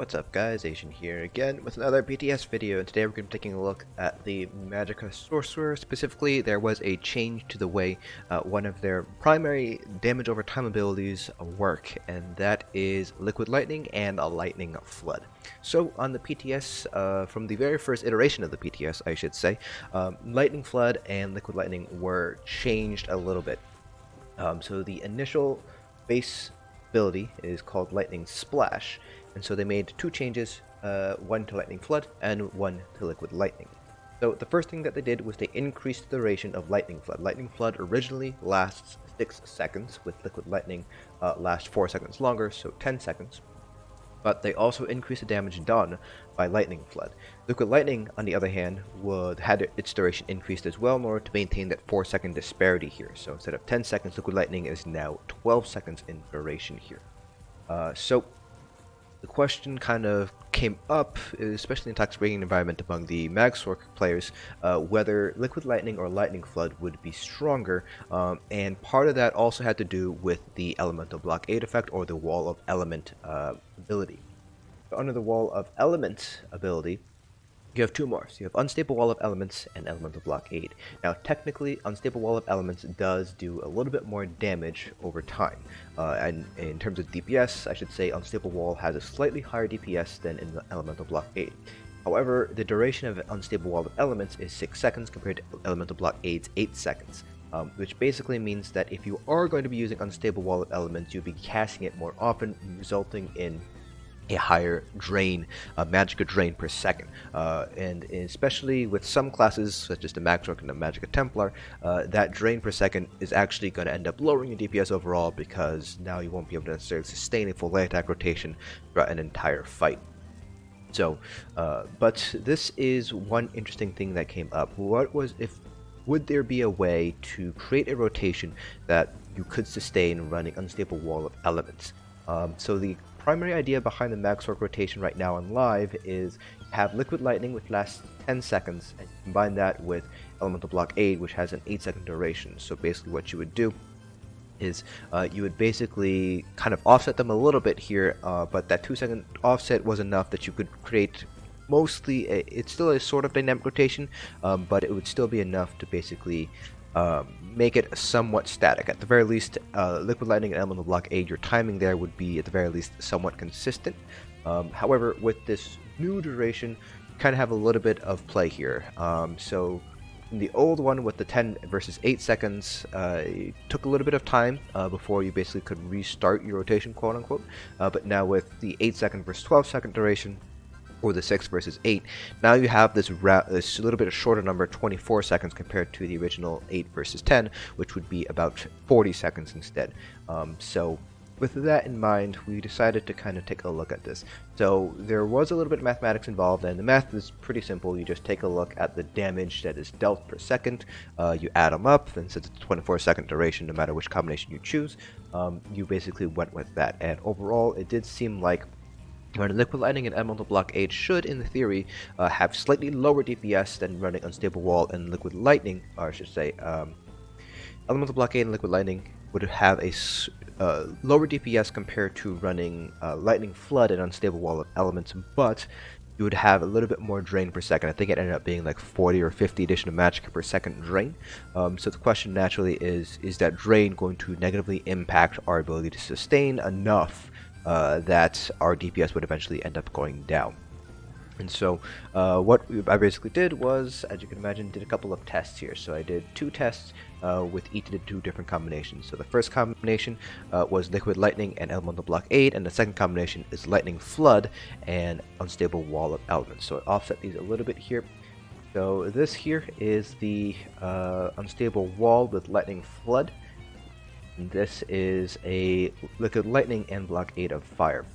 What's up guys, Asian here again with another BTS video, and today we're going to be taking a look at the Magicka Sorcerer. Specifically, there was a change to the way one of their primary damage over time abilities work, and that is Liquid Lightning and a Lightning Flood. So on the PTS, from the very first iteration of the PTS I should say, Lightning Flood and Liquid Lightning were changed a little bit. So the initial base ability is called Lightning Splash, and so they made two changes, one to Lightning Flood and one to Liquid Lightning. So the first thing that they did was they increased the duration of Lightning Flood. Lightning Flood originally lasts 6 seconds, with Liquid Lightning lasts 4 seconds longer, so 10 seconds. But they also increased the damage done by Lightning Flood. Liquid Lightning, on the other hand, had its duration increased as well in order to maintain that 4-second disparity here. So instead of 10 seconds, Liquid Lightning is now 12 seconds in duration here. So the question kind of came up, especially in toxic raiding environment among the magsorc players, whether Liquid Lightning or Lightning Flood would be stronger, and part of that also had to do with the Elemental Blockade effect, or the Wall of Element ability. So under the Wall of Element ability, you have two more. So you have Unstable Wall of Elements and Elemental Blockade. Now technically, Unstable Wall of Elements does do a little bit more damage over time. And in terms of DPS, I should say Unstable Wall has a slightly higher DPS than in the Elemental Blockade. However, the duration of Unstable Wall of Elements is 6 seconds compared to Elemental Blockade's 8 seconds. Which basically means that if you are going to be using Unstable Wall of Elements, you'll be casting it more often, resulting in a higher drain, Magicka drain per second, and especially with some classes such as the magsorc and the Magicka Templar, that drain per second is actually going to end up lowering your DPS overall, because now you won't be able to necessarily sustain a full light attack rotation throughout an entire fight. So, but this is one interesting thing that came up. Would there be a way to create a rotation that you could sustain running Unstable Wall of Elements? So the primary idea behind the magsorc rotation right now on live is have Liquid Lightning, which lasts 10 seconds, and combine that with Elemental Blockade, which has an 8-second duration. So basically what you would do is you would basically kind of offset them a little bit here, but that 2-second offset was enough that you could create mostly it's still a sort of dynamic rotation, but it would still be enough to basically make it somewhat static. At the very least, Liquid Lightning and Elemental Blockade, your timing there would be at the very least somewhat consistent. However, with this new duration, you kind of have a little bit of play here. So in the old one with the 10 versus 8 seconds, it took a little bit of time before you basically could restart your rotation, quote unquote. But now with the 8-second versus 12-second duration, or the 6 versus 8, now you have this little bit of shorter number, 24 seconds, compared to the original 8 versus 10, which would be about 40 seconds instead. So with that in mind, we decided to kind of take a look at this. So there was a little bit of mathematics involved, and the math is pretty simple. You just take a look at the damage that is dealt per second, you add them up, and since it's a 24-second duration, no matter which combination you choose, you basically went with that. And overall, it did seem like running Liquid Lightning and Elemental Blockade should, in theory, have slightly lower DPS than running Unstable Wall and Liquid Lightning, or I should say, Elemental Blockade and Liquid Lightning would have a lower DPS compared to running Lightning Flood and Unstable Wall of Elements, but you would have a little bit more drain per second. I think it ended up being like 40 or 50 additional Magicka per second drain. So the question naturally is that drain going to negatively impact our ability to sustain enough that our DPS would eventually end up going down? And so what I basically did was, as you can imagine, did a couple of tests here. So I did 2 tests with each of the 2 different combinations. So the first combination was Liquid Lightning and Elemental Blockade, and the second combination is Lightning Flood and Unstable Wall of Elements. So I offset these a little bit here. So this here is the Unstable Wall with Lightning Flood. And this is a Liquid Lightning and Blockade of Fire.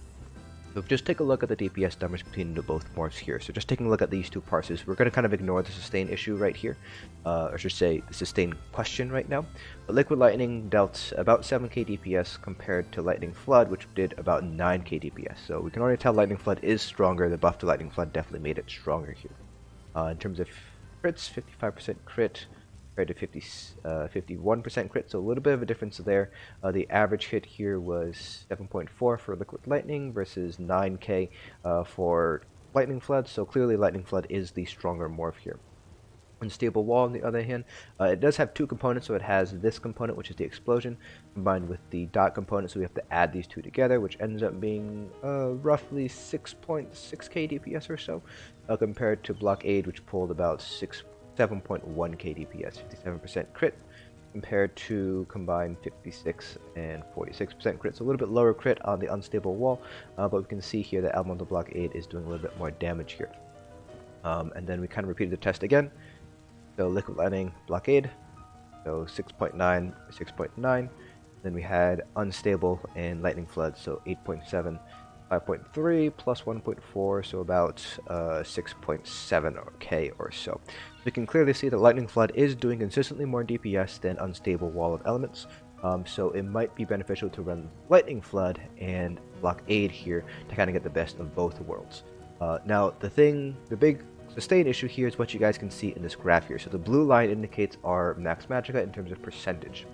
So just take a look at the DPS numbers between the both morphs here. So just taking a look at these 2 parses, we're going to kind of ignore the sustain issue right here, or I should say the sustain question right now. But Liquid Lightning dealt about 7k DPS compared to Lightning Flood, which did about 9k DPS. So we can already tell Lightning Flood is stronger. The buff to Lightning Flood definitely made it stronger here. In terms of crits, 55% crit, compared to 51% crit, so a little bit of a difference there. The average hit here was 7.4 for Liquid Lightning versus 9k for Lightning Flood, so clearly Lightning Flood is the stronger morph here. Unstable Wall, on the other hand, it does have two components, so it has this component, which is the explosion, combined with the dot component, so we have to add these two together, which ends up being roughly 6.6k DPS or so, compared to Blockade, which pulled about 7.1k DPS, 57% crit, compared to combined 56 and 46% crit, so a little bit lower crit on the Unstable Wall, but we can see here that Elemental Blockade is doing a little bit more damage here. And then we kind of repeated the test again. So Liquid Lightning Blockade, so 6.9, 6.9. Then we had Unstable and Lightning Flood, so 8.7, 5.3 plus 1.4, so about 6.7k or so. So we can clearly see that Lightning Flood is doing consistently more DPS than Unstable Wall of Elements. So it might be beneficial to run Lightning Flood and Blockade here to kind of get the best of both worlds. Now the big sustain issue here is what you guys can see in this graph here. So the blue line indicates our max magicka in terms of percentage.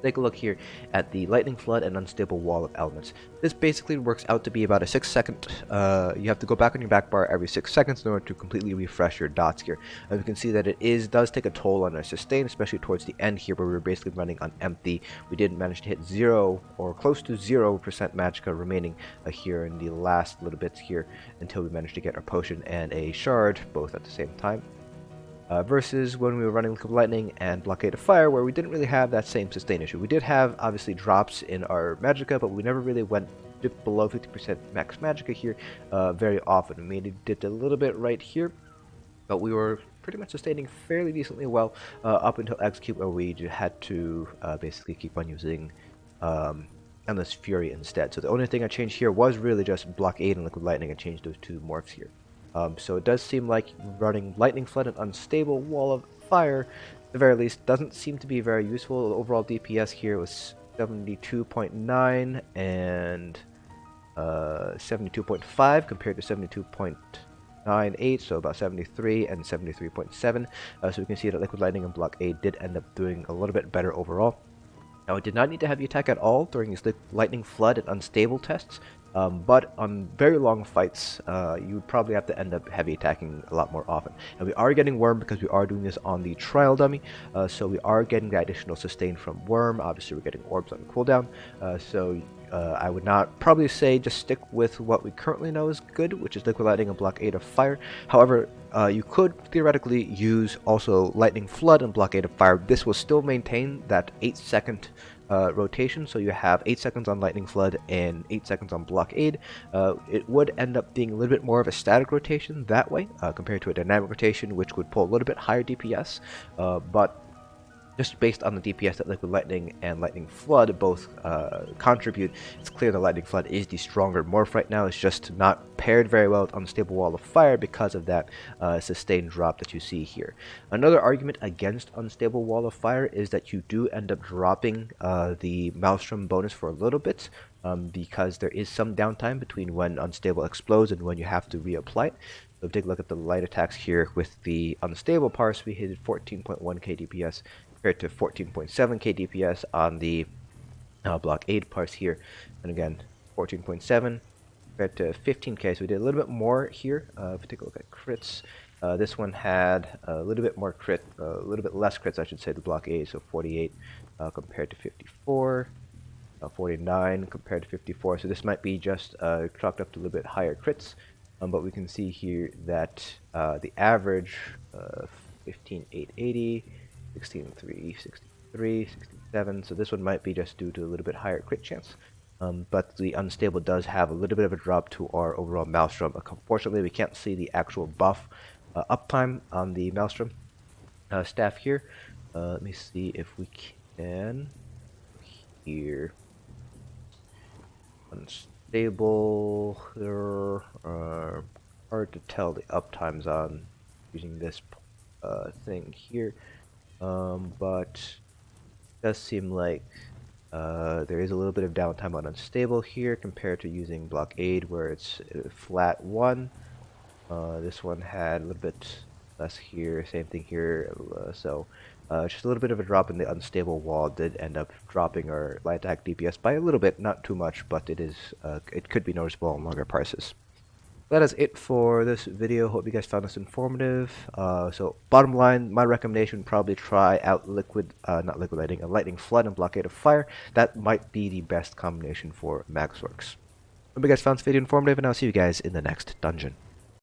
Take a look here at the Lightning Flood and Unstable Wall of Elements. This basically works out to be about a 6-second, you have to go back on your back bar every 6 seconds in order to completely refresh your dots here. And you can see that it does take a toll on our sustain, especially towards the end here where we were basically running on empty. We did manage to hit 0 or close to 0% magicka remaining here in the last little bits here until we managed to get our potion and a shard both at the same time. Versus when we were running Liquid Lightning and Blockade of Fire, where we didn't really have that same sustain issue. We did have, obviously, drops in our magicka, but we never really went below 50% max magicka here very often. We maybe did a little bit right here, but we were pretty much sustaining fairly decently well up until Execute, where we had to basically keep on using Endless Fury instead. So the only thing I changed here was really just Blockade and Liquid Lightning. I changed those two morphs here. So it does seem like running Lightning Flood and Unstable Wall of Fire, at the very least, doesn't seem to be very useful. The overall DPS here was 72.9 and 72.5 compared to 72.98, so about 73 and 73.7. So we can see that Liquid Lightning and Blockade did end up doing a little bit better overall. Now, it did not need to heavy attack at all during these Lightning Flood and Unstable tests, but on very long fights, you would probably have to end up heavy attacking a lot more often. And we are getting Worm because we are doing this on the trial dummy, so we are getting the additional sustain from Worm. Obviously, we're getting Orbs on cooldown, so I would not probably say just stick with what we currently know is good, which is Liquid Lightning and Blockade of Fire. However, you could theoretically use also Lightning Flood and Blockade of Fire. This will still maintain that 8-second rotation, so you have 8 seconds on Lightning Flood and 8 seconds on Blockade. It would end up being a little bit more of a static rotation that way, compared to a dynamic rotation, which would pull a little bit higher DPS, but just based on the DPS that Liquid Lightning and Lightning Flood both contribute, it's clear that Lightning Flood is the stronger morph right now. It's just not paired very well with Unstable Wall of Fire because of that sustained drop that you see here. Another argument against Unstable Wall of Fire is that you do end up dropping the Maelstrom bonus for a little bit, because there is some downtime between when Unstable explodes and when you have to reapply it. So take a look at the light attacks here with the Unstable parse. We hit 14.1k DPS compared to 14.7k DPS on the Blockade parse here, and again 14.7 compared to 15k, so we did a little bit more here. If we take a look at crits, this one had a little bit more crit, a little bit less crits I should say, the Blockade, so 48 compared to 54, 49 compared to 54, so this might be just chalked up to a little bit higher crits, but we can see here that the average 15,880, 16,363, 67, so this one might be just due to a little bit higher crit chance. But the Unstable does have a little bit of a drop to our overall Maelstrom. Unfortunately, we can't see the actual buff uptime on the Maelstrom staff here. Let me see if we can here. Unstable, hard to tell the uptimes on using this thing here, but it does seem like there is a little bit of downtime on Unstable here compared to using Blockade, where it's flat 1. This one had a little bit less here, same thing here, so Just a little bit of a drop in the unstable wall did end up dropping our light attack DPS by a little bit, not too much, but it could be noticeable on longer parses. That is it for this video. Hope you guys found this informative. So bottom line, my recommendation, probably try out not liquid lightning, a lightning flood and blockade of fire. That might be the best combination for magsorcs. Hope you guys found this video informative, and I'll see you guys in the next dungeon.